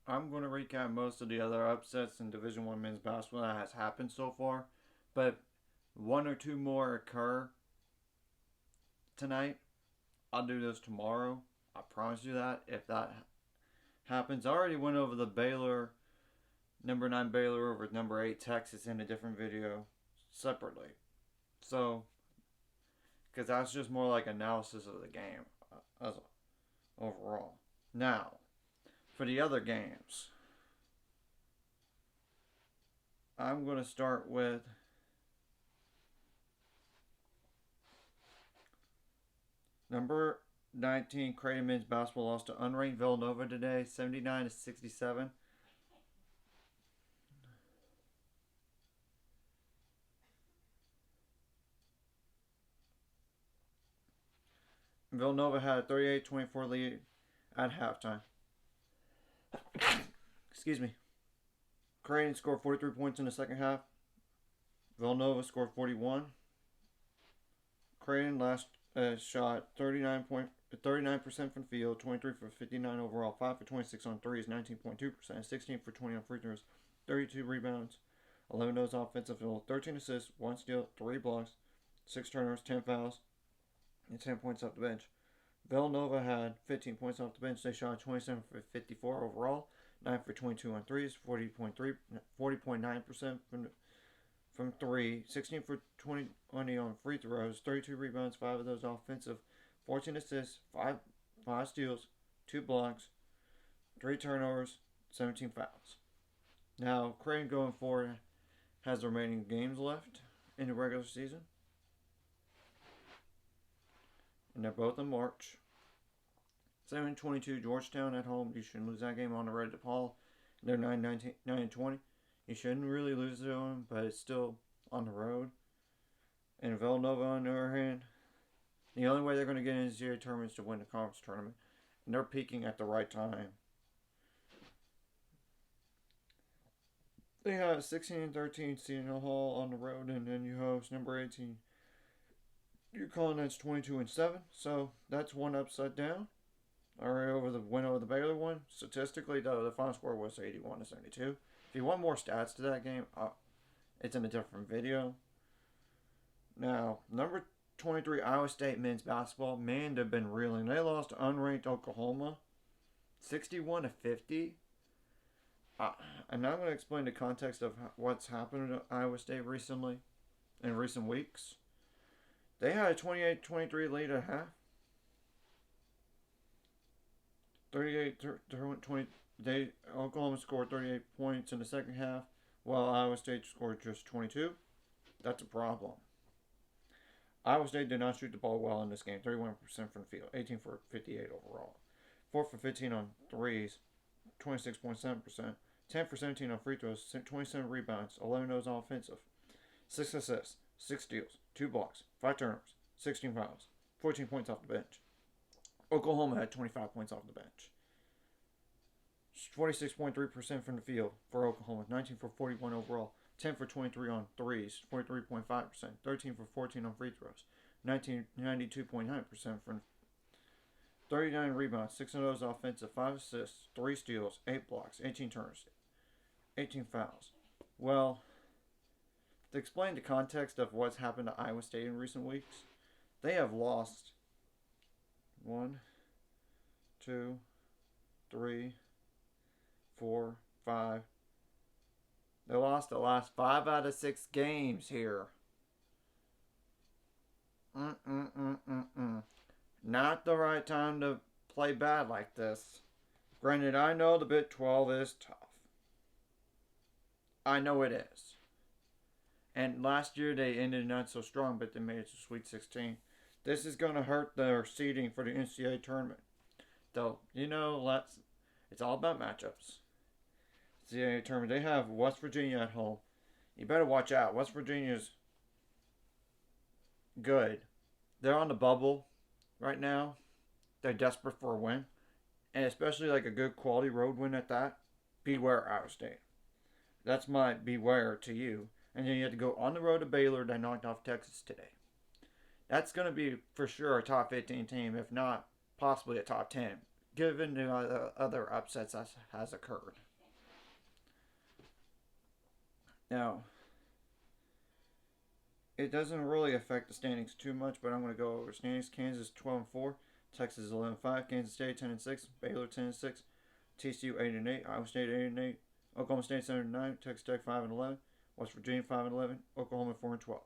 I'm going to recap most of the other upsets in Division One men's basketball that has happened so far, but one or two more occur tonight. I'll do this tomorrow. I promise you that. If that happens, I already went over the Baylor number 9 Baylor over number 8 Texas in a different video separately. So, because that's just more like analysis of the game as overall. Now, for the other games, I'm going to start with number 19 Creighton men's basketball lost to unranked Villanova today, 79-67. Villanova had a 38-24 lead at halftime. Excuse me. Creighton scored 43 points in the second half. Villanova scored 41. Creighton last shot 39% from field, 23 for 59 overall, 5 for 26 on threes, 19.2%, 16 for 20 on free throws, 32 rebounds, 11 of those offensive, 13 assists, 1 steal, 3 blocks, 6 turnovers, 10 fouls, and 10 points off the bench. Villanova had 15 points off the bench. They shot 27 for 54 overall, 9 for 22 on threes, 40.9% from 3, 16 for 20 on free throws, 32 rebounds, 5 of those offensive, 14 assists, 5 steals, 2 blocks, 3 turnovers, 17 fouls. Now, Creighton going forward has the remaining games left in the regular season, and they're both in March. 7-22 Georgetown at home. You shouldn't lose that game. On the road to Paul. They're 9-20. You shouldn't really lose to them, but it's still on the road. And Villanova, on the other hand, the only way they're going to get into the NCAA tournament is to win the conference tournament. And they're peaking at the right time. They have 16-13 Seton Hall on the road, and then you host number 18 UConn. That's 22-7. So that's one upside down. Alright, over the win over the Baylor one. Statistically, though, the final score was 81-72. If you want more stats to that game, it's in a different video. Now, number 23 Iowa State men's basketball. Man, they've been reeling. They lost to unranked Oklahoma, 61-50. I'm not going to explain the context of what's happened to Iowa State recently, in recent weeks. They had a 28-23 lead at half. 38-20. Oklahoma scored 38 points in the second half, while Iowa State scored just 22. That's a problem. Iowa State did not shoot the ball well in this game. 31% from the field, 18 for 58 overall, 4 for 15 on threes, 26.7%, 10 for 17 on free throws, 27 rebounds, 11 of those offensive, 6 assists, 6 steals, 2 blocks, 5 turnovers, 16 fouls, 14 points off the bench. Oklahoma had 25 points off the bench. 26.3% from the field for Oklahoma, 19 for 41 overall, 10 for 23 on threes, 43.5%, 13 for 14 on free throws, 92.9% from 39 rebounds, 6 of those offensive, 5 assists, 3 steals, 8 blocks, 18 turns, 18 fouls. Well, to explain the context of what's happened to Iowa State in recent weeks, they have lost 1, 2, 3, 4, 5. They lost the last 5 out of 6 games here. Not the right time to play bad like this. Granted, I know the Big 12 is tough. I know it is. And last year they ended not so strong, but they made it to Sweet 16. This is going to hurt their seeding for the NCAA tournament. Though, it's all about matchups. NCAA tournament. They have West Virginia at home. You better watch out. West Virginia's good. They're on the bubble right now. They're desperate for a win. And especially like a good quality road win at that. Beware Iowa State. That's my beware to you. And then you have to go on the road to Baylor that knocked off Texas today. That's going to be for sure a top 15 team, if not possibly a top 10. given the other upsets that has occurred. Now, it doesn't really affect the standings too much, but I'm going to go over standings. Kansas 12-4, Texas 11-5, Kansas State 10-6, Baylor 10-6, TCU 8-8, Iowa State 8-8, Oklahoma State 7-9, Texas Tech 5-11, West Virginia 5-11, Oklahoma 4-12.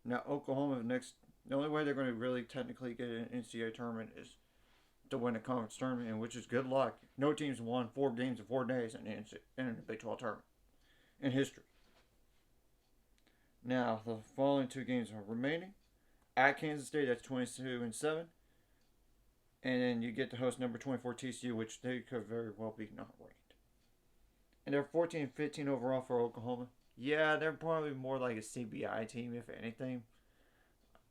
Now Oklahoma next. The only way they're going to really technically get an NCAA tournament is to win a conference tournament, and which is good luck. No team's won 4 games in 4 days in the Big 12 tournament in history. Now the following 2 games are remaining. At Kansas State, that's 22-7, and then you get to host number 24 TCU, which they could very well be not ranked. And they're 14-15 overall for Oklahoma. Yeah, they're probably more like a CBI team, if anything.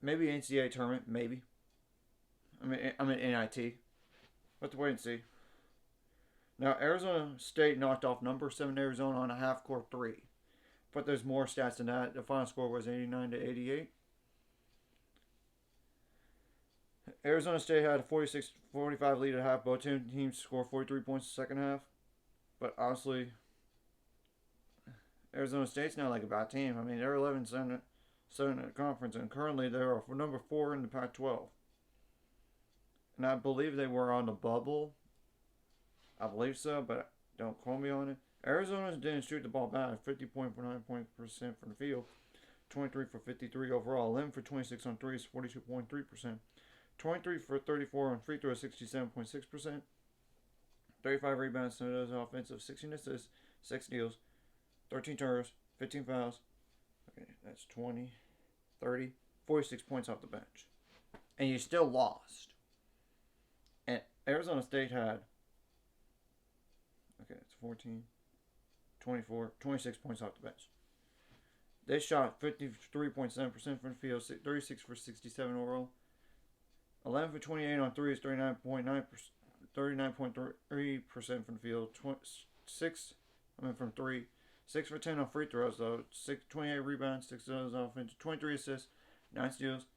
Maybe NCAA tournament, maybe. I mean NIT. But to wait and see. Now, Arizona State knocked off number 7 Arizona on a half-court 3. But there's more stats than that. The final score was 89-88. Arizona State had a 46-45 lead at half. Both teams scored 43 points in the second half. But honestly, Arizona State's not like a bad team. I mean, they're 11-7 in the conference, and currently they're number 4 in the Pac-12. And I believe they were on the bubble. I believe so, but don't quote me on it. Arizona didn't shoot the ball bad. 50.9% from the field. 23 for 53 overall. 11 for 26 on threes, 42.3%. 23 for 34 on free throws, 67.6%. 35 rebounds, so those offensive, 16 assists, 6 steals, 13 turnovers, 15 fouls. Okay, that's 20, 30, 46 points off the bench. And you still lost. And Arizona State had, okay, it's 14, 24, 26 points off the bench. They shot 53.7% from the field, 36 for 67 overall. 11 for 28 on threes, 39.3% from the field. 6 from 3. 6 for 10 on free throws, though. 28 rebounds, 6 of those offense, 23 assists, 9 steals,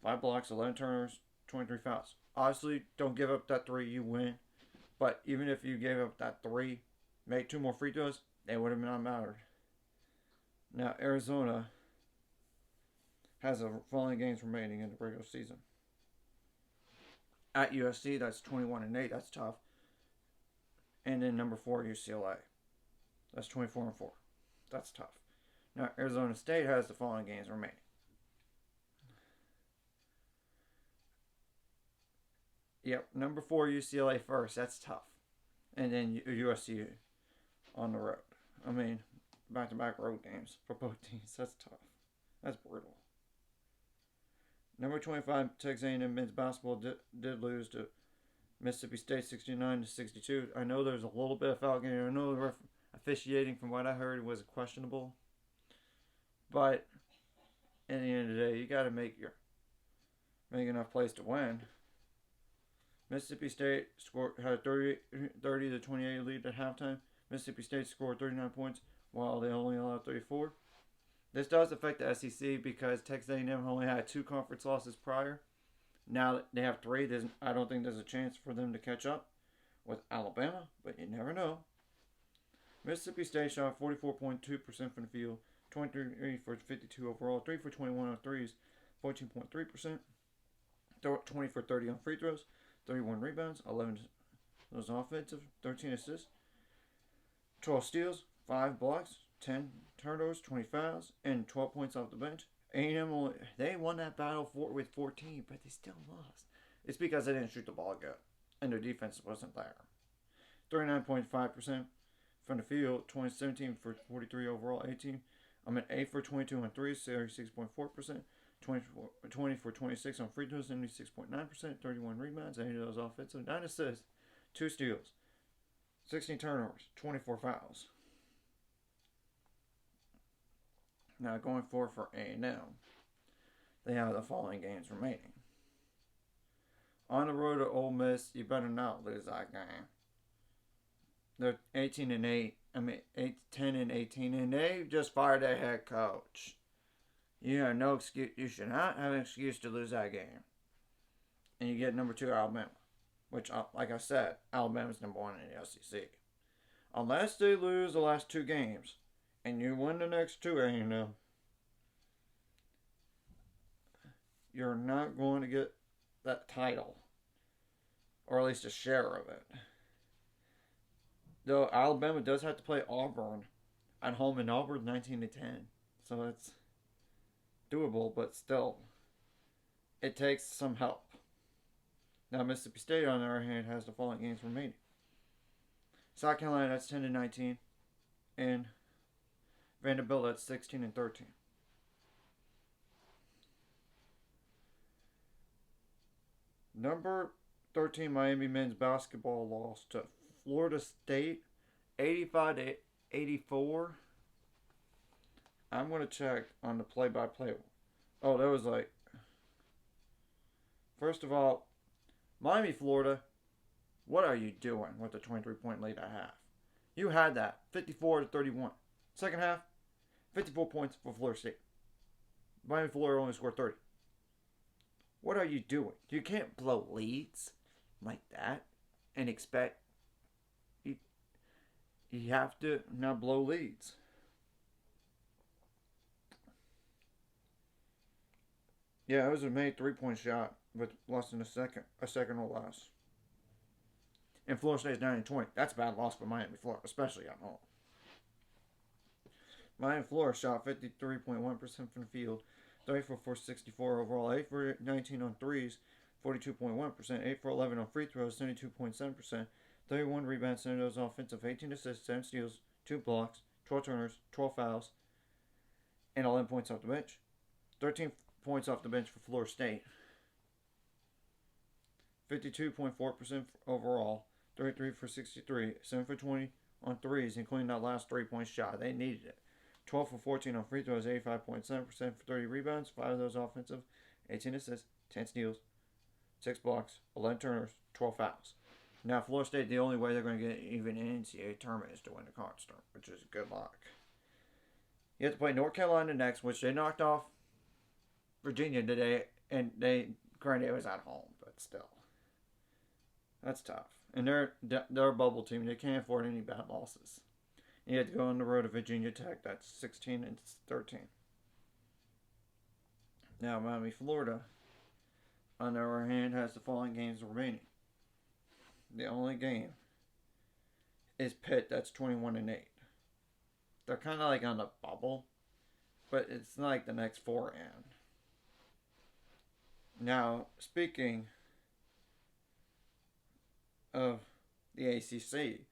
5 blocks, 11 turnovers, 23 fouls. Obviously, don't give up that 3, you win. But even if you gave up that 3, make 2 more free throws, they would have not mattered. Now, Arizona has the following games remaining in the regular season. At USC, that's 21-8. That's tough. And then number 4, UCLA. That's 24-4. That's tough. Now, Arizona State has the following games remaining. Yep, number 4, UCLA first. That's tough. And then USC on the road. I mean, back-to-back road games for both teams. That's tough. That's brutal. Number 25, Texas A&M men's basketball did lose to Mississippi State 69-62. I know there's a little bit of foul game. I know the officiating, from what I heard, was questionable. But at the end of the day, you got to make enough plays to win. Mississippi State had a 30-28 lead at halftime. Mississippi State scored 39 points while they only allowed 34. This does affect the SEC because Texas A&M only had 2 conference losses prior. Now they have 3. I don't think there's a chance for them to catch up with Alabama, but you never know. Mississippi State shot 44.2% from the field, 23 for 52 overall, 3 for 21 on threes, 14.3%, 20 for 30 on free throws, 31 rebounds, 11 those offensive, 13 assists, 12 steals, 5 blocks, 10 turnovers, 20 fouls, and 12 points off the bench. A&M they won that battle with 14, but they still lost. It's because they didn't shoot the ball good, and their defense wasn't there. 39.5% from the field, 17 for 43 overall, 8 for 22 on threes, 36.4%, 20 for 26 on free throws, 76.9%, 31 rebounds, 8 of those offensive, 9 assists, 2 steals, 16 turnovers, 24 fouls. Now going forward for A&M, they have the following games remaining. On the road to Ole Miss, you better not lose that game. They're 10-18, and they just fired their head coach. You have no excuse. You should not have an excuse to lose that game. And you get number 2 Alabama. which, like I said, Alabama's #1 in the SEC. Unless they lose the last 2 games and you win the next 2, you're not going to get that title, or at least a share of it. Though Alabama does have to play Auburn at home, in Auburn 19-10, so it's doable, but still, it takes some help. Now Mississippi State, on the other hand, has the following games remaining: South Carolina, that's 10-19, and Vanderbilt, that's 16-13. Number 13 Miami men's basketball lost to Florida State, 85-84. I'm gonna check on the play-by-play. Oh, that was like. First of all, Miami, Florida, what are you doing with the 23-point lead at half? You had that 54-31. Second half, 54 points for Florida State. Miami, Florida only scored 30. What are you doing? You can't blow leads like that and expect. You have to not blow leads. Yeah, it was a made 3-point shot with less than a second or less. And Florida State's 9-20. That's a bad loss for Miami, Florida, especially at home. Miami, Florida shot 53.1% from the field, 34 for 64 overall, 8 for 19 on threes, 42.1%, 8 for 11 on free throws, 72.7%, 31 rebounds, 7 of those offensive, 18 assists, 7 steals, 2 blocks, 12 turnovers, 12 fouls, and 11 points off the bench. 13 points off the bench for Florida State. 52.4% overall, 33 for 63, 7 for 20 on threes, including that last 3-point shot. They needed it. 12 for 14 on free throws, 85.7% for 30 rebounds, 5 of those offensive, 18 assists, 10 steals, 6 blocks, 11 turnovers, 12 fouls. Now, Florida State, the only way they're going to get even an NCAA tournament is to win the conference tournament, which is good luck. You have to play North Carolina next, which they knocked off Virginia today, and granted, it was at home, but still. That's tough. And they're a bubble team. They can't afford any bad losses. You have to go on the road to Virginia Tech. That's 16-13. Now, Miami, Florida, on the other hand, has the following games remaining. The only game is Pitt. That's 21-8. They're kind of like on the bubble, but it's not like the next 4 in. Now, speaking of the ACC,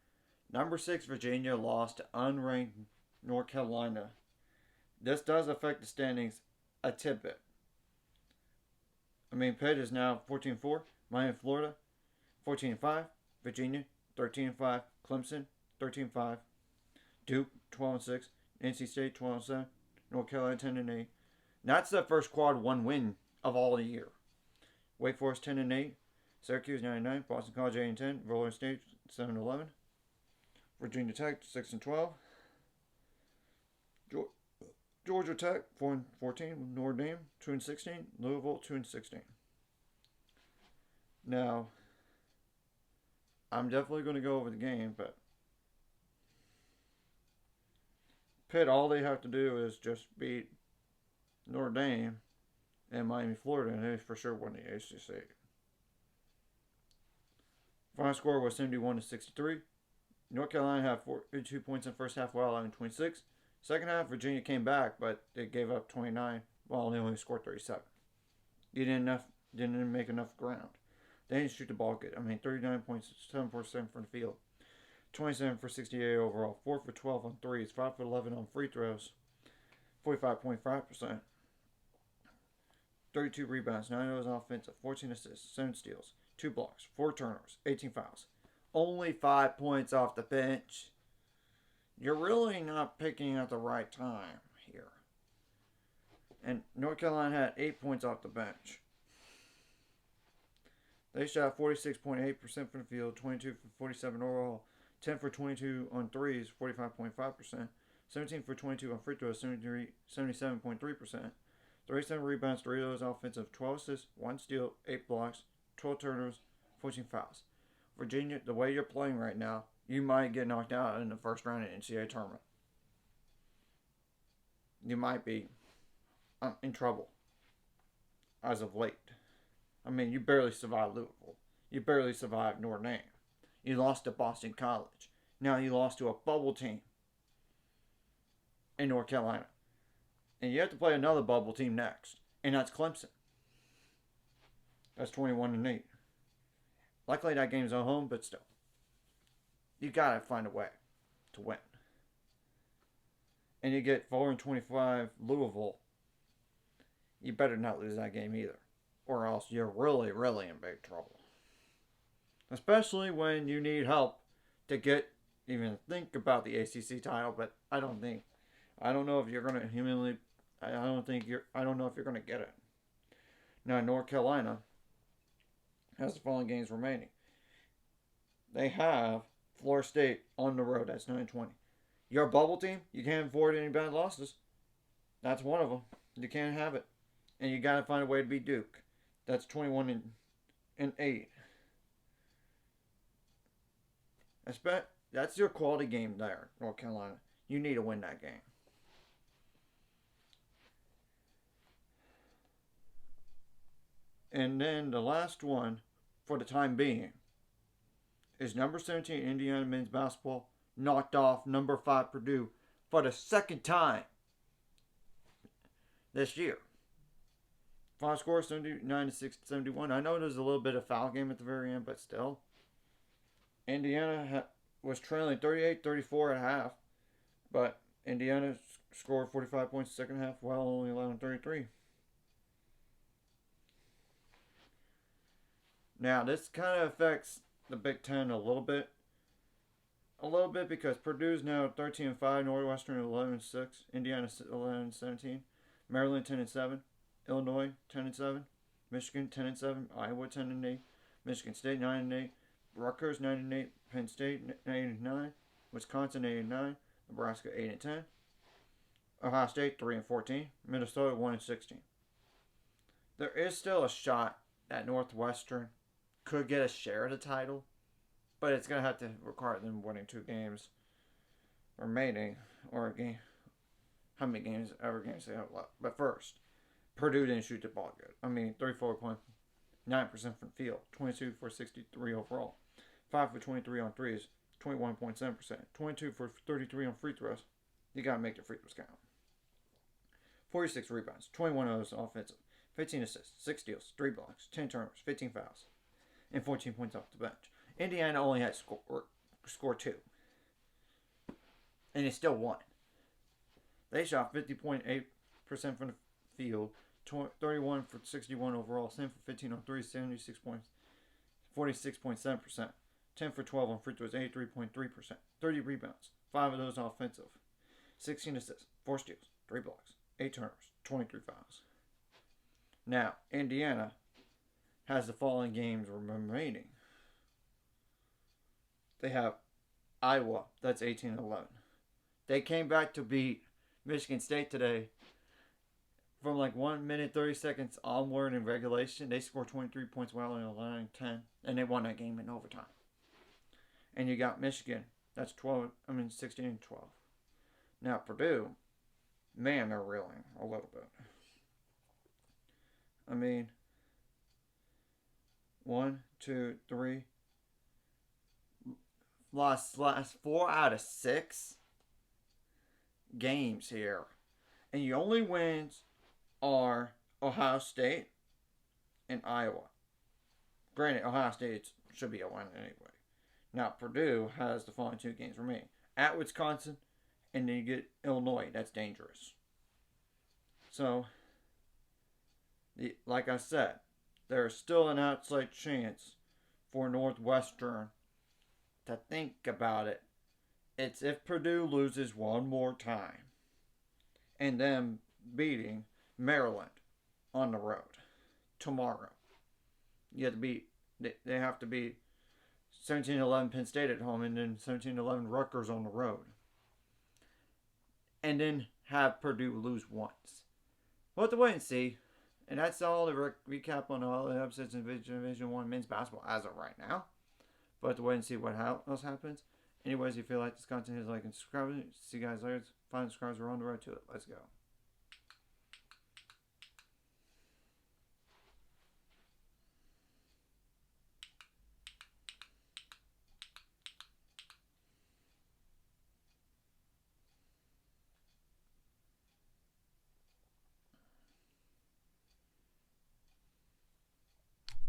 number 6 Virginia lost to unranked North Carolina. This does affect the standings a tidbit. Pitt is now 14-4. Miami, Florida, 14-5. Virginia, 13-5. Clemson, 13-5. Duke, 12-6. NC State, 12-7. North Carolina, 10-8. That's the first quad 1 win of all the year. Wake Forest, 10-8. Syracuse, 9-9. Boston College, 8-10. Rolling State, 7-11. Virginia Tech, 6-12. Georgia Tech, 4-14. Notre Dame, 2-16. Louisville, 2-16. Now, I'm definitely going to go over the game, but Pitt, all they have to do is just beat Notre Dame and Miami, Florida, and they for sure win the ACC. Final score was 71-63. North Carolina had 42 points in the first half, while 11-26. Second half, Virginia came back, but they gave up 29, while they only scored 37. You didn't make enough ground. They didn't shoot the ball good. 39 points, 7% from the field, 27 for 68 overall, 4 for 12 on threes, 5 for 11 on free throws, 45.5%. 32 rebounds, 9 of those offensive, 14 assists, 7 steals, 2 blocks, 4 turnovers, 18 fouls. Only 5 points off the bench. You're really not picking at the right time here. And North Carolina had 8 points off the bench. They shot 46.8% from the field, 22 for 47 overall, 10 for 22 on threes, 45.5%, 17 for 22 on free throws, 77.3%, 37 rebounds, 3 of those offensive, 12 assists, 1 steal, 8 blocks, 12 turnovers, 14 fouls. Virginia, the way you're playing right now, you might get knocked out in the first round of the NCAA tournament. You might be in trouble as of late. I mean, you barely survived Louisville. You barely survived Notre Dame. You lost to Boston College. Now you lost to a bubble team in North Carolina. And you have to play another bubble team next. And that's Clemson. That's 21-8. Luckily that game's at home, but still. You gotta find a way to win. And you get 4-25 Louisville. You better not lose that game either. Or else you're really, really in big trouble. Especially when you need help to even think about the ACC title, but I don't know if you're gonna I don't know if you're gonna get it. Now North Carolina has the following games remaining. They have Florida State on the road. That's 9-20. Your bubble team, you can't afford any bad losses. That's one of them. You can't have it, and you gotta find a way to beat Duke. That's 21-8. That's your quality game there, North Carolina. You need to win that game. And then the last one, for the time being, is number 17 Indiana men's basketball knocked off number 5 Purdue for the second time this year. Final score 79-71. I know there's a little bit of foul game at the very end, but still. Indiana was trailing 38-34 at half, but Indiana scored 45 points in the second half while only allowing 33. Now, this kind of affects the Big Ten a little bit. Because Purdue's now 13-5, Northwestern 11-6, Indiana 11-17, Maryland 10-7, Illinois 10-7, Michigan 10-7, Iowa 10-8, Michigan State 9-8, Rutgers 9-8, Penn State 8-9, Wisconsin 8-9, Nebraska 8-10, Ohio State 3-14, Minnesota 1-16. There is still a shot that Northwestern could get a share of the title, but it's going to have to require them winning 2 games remaining, or a game. How many games they have left? But first, Purdue didn't shoot the ball good. I mean, 34.9% from the field, 22 for 63 overall, 5 for 23 on threes, 21.7%, 22 for 33 on free throws. You got to make the free throws count. 46 rebounds, 21 of those offensive, 15 assists, 6 steals, 3 blocks, 10 turnovers, 15 fouls, and 14 points off the bench. Indiana only had score 2. And it still won. They shot 50.8% from the field, 31 for 61 overall, 7 for 15 on 3, 76 points, 46.7%, 10 for 12 on free throws, 83.3%, 30 rebounds, 5 of those offensive, 16 assists, 4 steals, 3 blocks, 8 turnovers, 23 fouls. Now, Indiana has the following games remaining. They have Iowa, that's 18-11. They came back to beat Michigan State today from like 1 minute 30 seconds onward in regulation. They scored 23 points while in allowing 10, and they won that game in overtime. And you got Michigan, that's 16-12. Now Purdue, man, they're reeling a little bit. I mean, 1, 2, 3. Lost 4 out of 6 games here. And your only wins are Ohio State and Iowa. Granted, Ohio State should be a win anyway. Now, Purdue has the following 2 games remaining. At Wisconsin, and then you get Illinois. That's dangerous. So, like I said, there's still an outside chance for Northwestern to think about it. It's if Purdue loses one more time and then beating Maryland on the road tomorrow. You have to beat, they have to beat 17-11 Penn State at home and then 17-11 Rutgers on the road. And then have Purdue lose once. We'll have to wait and see. And that's all the recap on all the upsets in Division 1 men's basketball as of right now. But to wait and see what else happens. Anyways, if you like this content, hit like and subscribe. See you guys later. Find subscribers. We're on the road to it. Let's go.